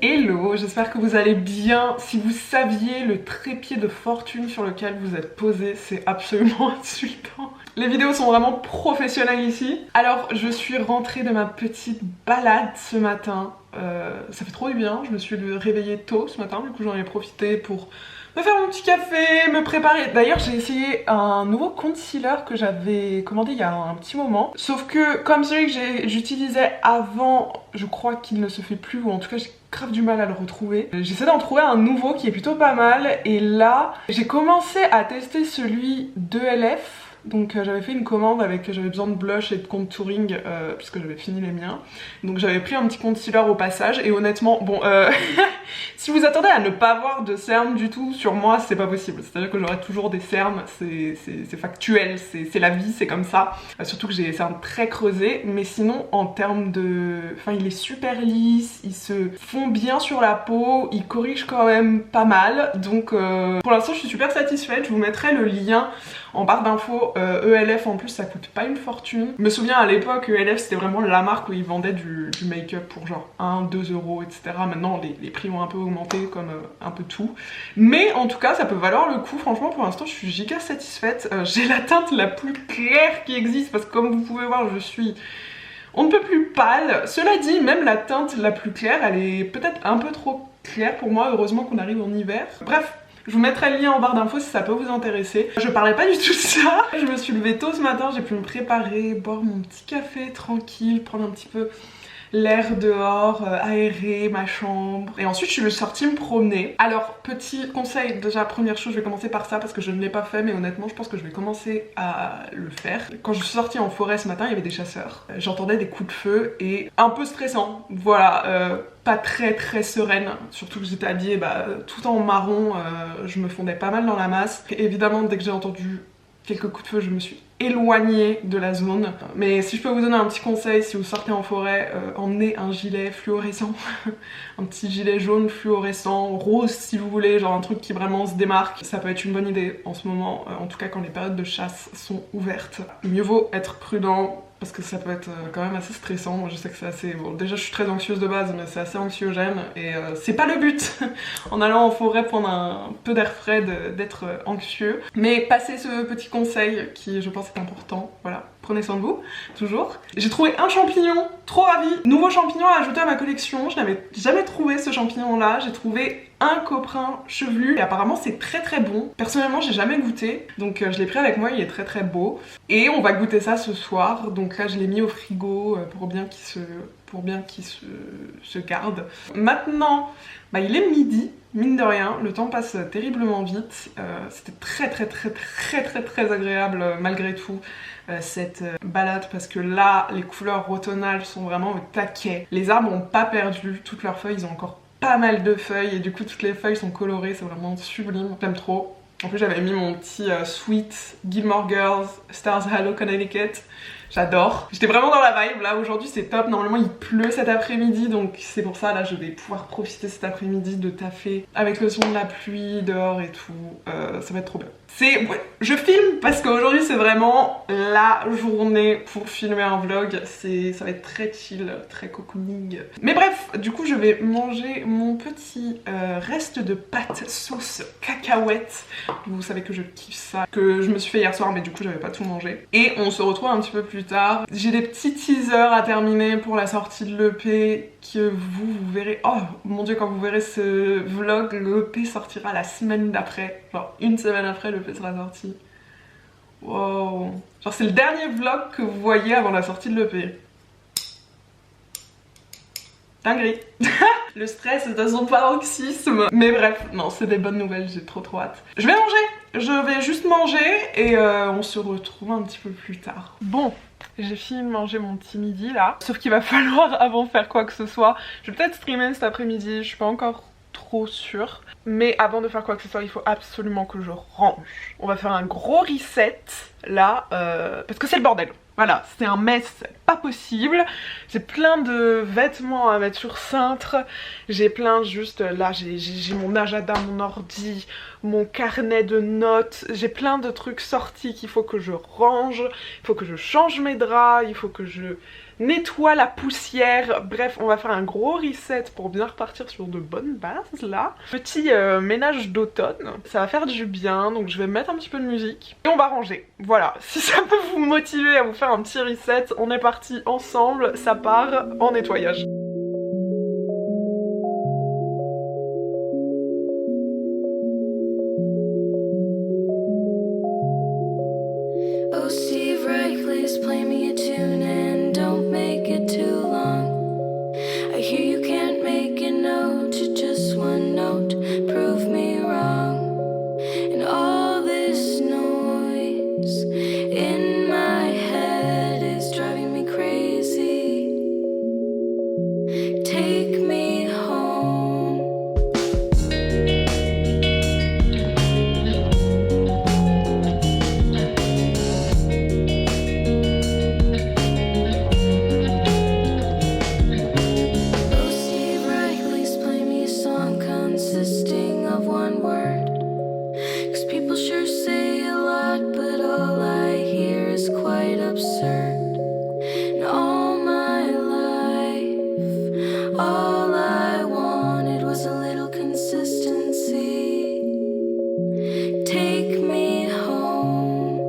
Hello, j'espère que vous allez bien. Si vous saviez le trépied de fortune sur lequel vous êtes posé, c'est absolument insultant. Les vidéos sont vraiment professionnelles ici. Alors, je suis rentrée de ma petite balade ce matin. Ça fait trop du bien, je me suis réveillée tôt ce matin, du coup j'en ai profité pour me faire mon petit café, me préparer. D'ailleurs, j'ai essayé un nouveau concealer que j'avais commandé il y a un petit moment. Sauf que comme celui que j'utilisais avant, je crois qu'il ne se fait plus, ou en tout cas j'ai grave du mal à le retrouver. J'essaie d'en trouver un nouveau qui est plutôt pas mal. Et là, j'ai commencé à tester celui de LF. Donc j'avais fait une commande avec, j'avais besoin de blush et de contouring puisque j'avais fini les miens. Donc j'avais pris un petit concealer au passage et honnêtement, bon, si vous attendez à ne pas avoir de cernes du tout sur moi, c'est pas possible. C'est-à-dire que j'aurai toujours des cernes, c'est factuel, c'est la vie, c'est comme ça. Surtout que j'ai des cernes très creusées, mais sinon en termes de... Enfin il est super lisse, il se fond bien sur la peau, il corrige quand même pas mal. Donc pour l'instant je suis super satisfaite, je vous mettrai le lien en barre d'infos. ELF en plus ça coûte pas une fortune. Je me souviens à l'époque ELF c'était vraiment la marque où ils vendaient du make-up pour genre 1-2 euros etc. Maintenant les prix ont un peu augmenté comme un peu tout. Mais en tout cas ça peut valoir le coup, franchement pour l'instant je suis giga satisfaite. J'ai la teinte la plus claire qui existe parce que comme vous pouvez voir je suis... On ne peut plus pâle. Cela dit, même la teinte la plus claire, elle est peut-être un peu trop claire pour moi. Heureusement qu'on arrive en hiver. Bref, je vous mettrai le lien en barre d'infos si ça peut vous intéresser. Je parlais pas du tout de ça. Je me suis levée tôt ce matin, j'ai pu me préparer, boire mon petit café tranquille, prendre un petit peu l'air dehors, aérer ma chambre. Et ensuite je suis sortie me promener. Alors petit conseil, déjà première chose, je vais commencer par ça parce que je ne l'ai pas fait, mais honnêtement je pense que je vais commencer à le faire. Quand je suis sortie en forêt ce matin, il y avait des chasseurs. J'entendais des coups de feu et un peu stressant. Voilà, pas très sereine, surtout que j'étais habillée tout en marron, je me fondais pas mal dans la masse. Et évidemment dès que j'ai entendu quelques coups de feu, je me suis éloignée de la zone. Mais si je peux vous donner un petit conseil, si vous sortez en forêt, emmenez un gilet fluorescent. Un petit gilet jaune fluorescent, rose si vous voulez, genre un truc qui vraiment se démarque. Ça peut être une bonne idée en ce moment, en tout cas quand les périodes de chasse sont ouvertes. Mieux vaut être prudent, parce que ça peut être quand même assez stressant. Moi je sais que c'est assez... Bon déjà je suis très anxieuse de base mais c'est assez anxiogène et c'est pas le but en allant en forêt prendre un peu d'air frais d'être anxieux. Mais passez ce petit conseil qui je pense est important, voilà. Prenez soin de vous, toujours. J'ai trouvé un champignon, trop ravie. Nouveau champignon à ajouter à ma collection, je n'avais jamais trouvé ce champignon là. J'ai trouvé un coperin chevelu et apparemment c'est très très bon. Personnellement j'ai jamais goûté, donc je l'ai pris avec moi, il est très très beau. Et on va goûter ça ce soir, donc là je l'ai mis au frigo pour bien qu'il se garde. Maintenant, bah, il est midi, mine de rien, le temps passe terriblement vite. C'était très agréable malgré tout cette balade, parce que là les couleurs automnales sont vraiment au taquet. Les arbres n'ont pas perdu toutes leurs feuilles, ils ont encore pas mal de feuilles et du coup toutes les feuilles sont colorées, c'est vraiment sublime, j'aime trop. En plus j'avais mis mon petit Sweet Gilmore Girls Stars Hollow Connecticut. J'adore. J'étais vraiment dans la vibe là, aujourd'hui c'est top. Normalement il pleut cet après-midi, donc c'est pour ça là je vais pouvoir profiter cet après-midi de taffer avec le son de la pluie dehors et tout. Ça va être trop bien. Ouais, je filme parce qu'aujourd'hui c'est vraiment la journée pour filmer un vlog. Ça va être très chill, très cocooning. Mais bref, du coup je vais manger mon petit reste de pâte sauce cacahuète. Vous savez que je kiffe ça, que je me suis fait hier soir mais du coup j'avais pas tout mangé. Et on se retrouve un petit peu plus tard. J'ai des petits teasers à terminer pour la sortie de l'EP que vous verrez. Oh mon dieu, quand vous verrez ce vlog, l'EP sortira la semaine d'après. Genre une semaine après l'EP sera sorti. Wow. Genre c'est le dernier vlog que vous voyez avant la sortie de l'EP. Dinguerie. Le stress est à son paroxysme. Mais bref, non, c'est des bonnes nouvelles, j'ai trop hâte. Je vais manger. Je vais juste manger et on se retrouve un petit peu plus tard. Bon, j'ai fini de manger mon petit midi là. Sauf qu'il va falloir, avant de faire quoi que ce soit, je vais peut-être streamer cet après-midi, je suis pas encore trop sûre. Mais avant de faire quoi que ce soit, il faut absolument que je range. On va faire un gros reset là, parce que c'est le bordel. Voilà, c'est un mess pas possible. J'ai plein de vêtements à mettre sur cintre. J'ai plein juste, là j'ai mon agenda, mon ordi, mon carnet de notes. J'ai plein de trucs sortis qu'il faut que je range. Il faut que je change mes draps, il faut que je nettoie la poussière. Bref, on va faire un gros reset pour bien repartir sur de bonnes bases là. Petit ménage d'automne, ça va faire du bien, donc je vais mettre un petit peu de musique et on va ranger. Voilà, si ça peut vous motiver à vous faire un petit reset, on est parti ensemble, ça part en nettoyage. Oh Steve Reich, please play me a tune and don't make it too long. I hear you can't make a note to just one note, prove me wrong. And all this noise in my head is driving me crazy. Take me home. Oh Steve Reich, please play me a song consisting of one word. 'Cause people sure say a lot, but all I hear is quite absurd. And all my life, all I wanted was a little consistency. Take me home.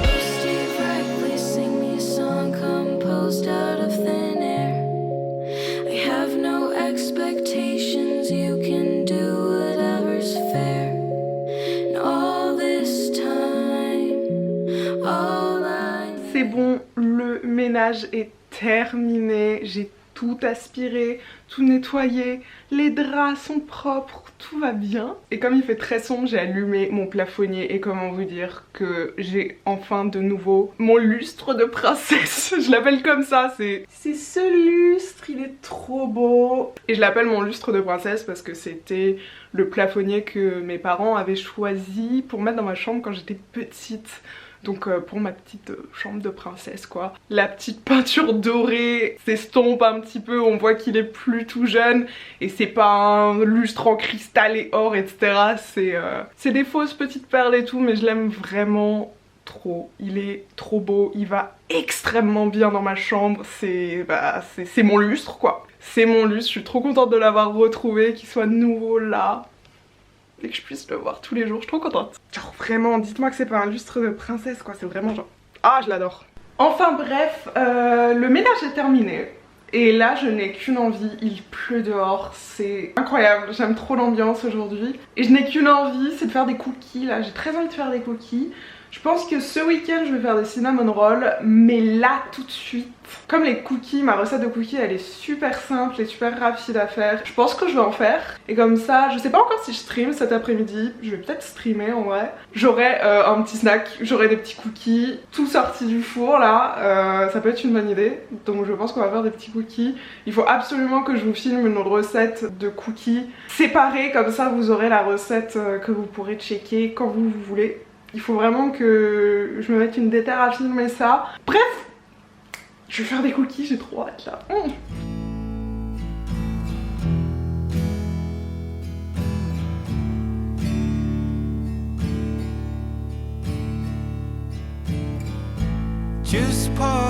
Oh Steve Reich, please sing me a song composed out of thin air. I have no expectations, you can do whatever's fair. And all this time, all I C'est bon, le ménage est terminé. J'ai tout aspiré, tout nettoyé, les draps sont propres, tout va bien. Et comme il fait très sombre, j'ai allumé mon plafonnier et comment vous dire que j'ai enfin de nouveau mon lustre de princesse. Je l'appelle comme ça, c'est ce lustre, il est trop beau. Et je l'appelle mon lustre de princesse parce que c'était le plafonnier que mes parents avaient choisi pour mettre dans ma chambre quand j'étais petite. Donc pour ma petite chambre de princesse quoi. La petite peinture dorée s'estompe un petit peu, on voit qu'il est plus tout jeune. Et c'est pas un lustre en cristal et or etc. C'est des fausses petites perles et tout, mais je l'aime vraiment trop. Il est trop beau, il va extrêmement bien dans ma chambre. C'est mon lustre quoi. C'est mon lustre, je suis trop contente de l'avoir retrouvé, qu'il soit nouveau là. Et que je puisse le voir tous les jours, je suis trop contente. Genre vraiment, dites-moi que c'est pas un lustre de princesse quoi, c'est vraiment genre... Ah, je l'adore. Enfin bref, le ménage est terminé. Et là je n'ai qu'une envie, il pleut dehors, c'est incroyable, j'aime trop l'ambiance aujourd'hui. Et je n'ai qu'une envie, c'est de faire des cookies là, j'ai très envie de faire des cookies. Je pense que ce week-end je vais faire des cinnamon rolls, mais là tout de suite, comme les cookies, ma recette de cookies elle est super simple et super rapide à faire, je pense que je vais en faire. Et comme ça, je sais pas encore si je stream cet après-midi, je vais peut-être streamer en vrai. J'aurai un petit snack, j'aurai des petits cookies, tout sorti du four là, ça peut être une bonne idée. Donc je pense qu'on va faire des petits cookies. Il faut absolument que je vous filme une recette de cookies séparée, comme ça vous aurez la recette que vous pourrez checker quand vous voulez. Il faut vraiment que je me mette une déterre à filmer ça. Bref, je vais faire des cookies, j'ai trop hâte là. Just part